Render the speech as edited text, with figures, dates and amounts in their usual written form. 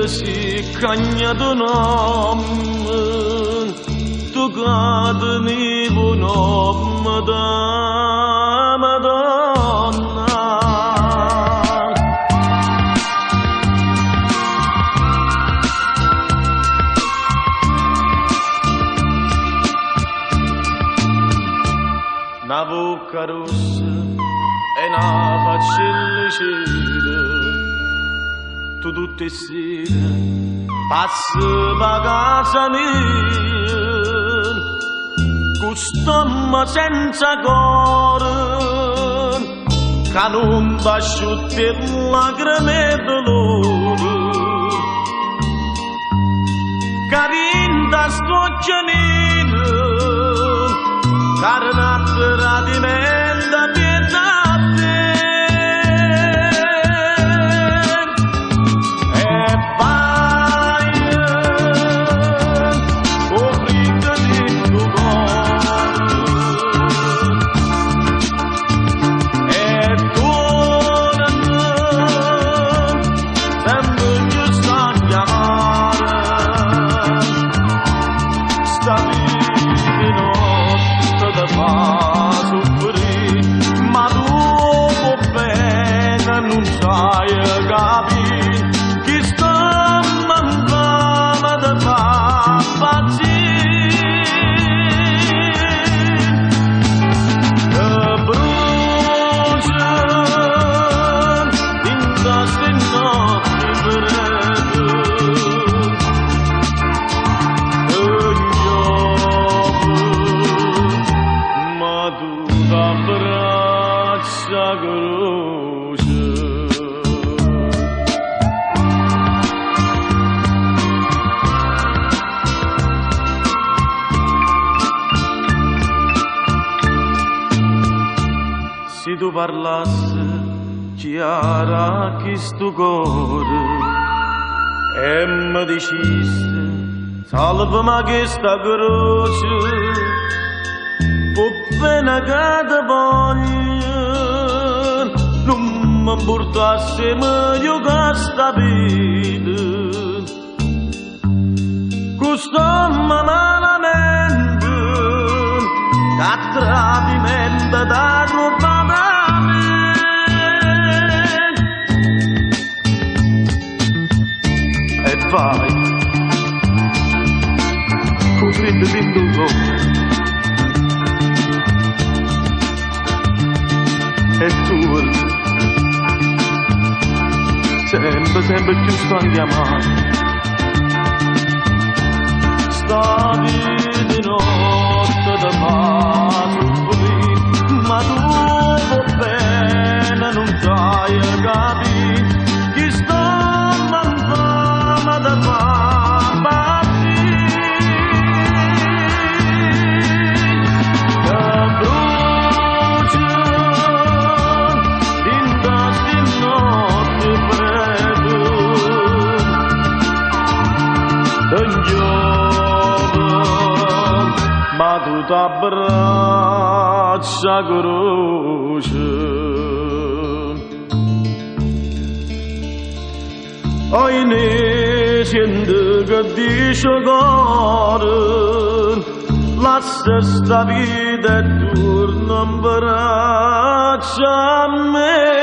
si cagnato nommen tu cadni buonom da Madonna na bocca rossa e na faccia scera tu tutte sere passi per casa mia customma senza cuore che non t'asciutti lacrime e dolore carinda stoccianina carne a tradimento pietà se tu parlassi chiara chi sto cuore e mi dicessi salvami questa croce può bene che ti voglio non mi portassi meglio questa vita questo malamente che tradimento da roba vai coprendo l'induco e tu sempre più stanchi amare stavi di notte da passi ma tu bene non sai capire chi sta ma tu t'abbraccia croce oi ne sente che dice cuore lascia sta vita e torna in braccia a me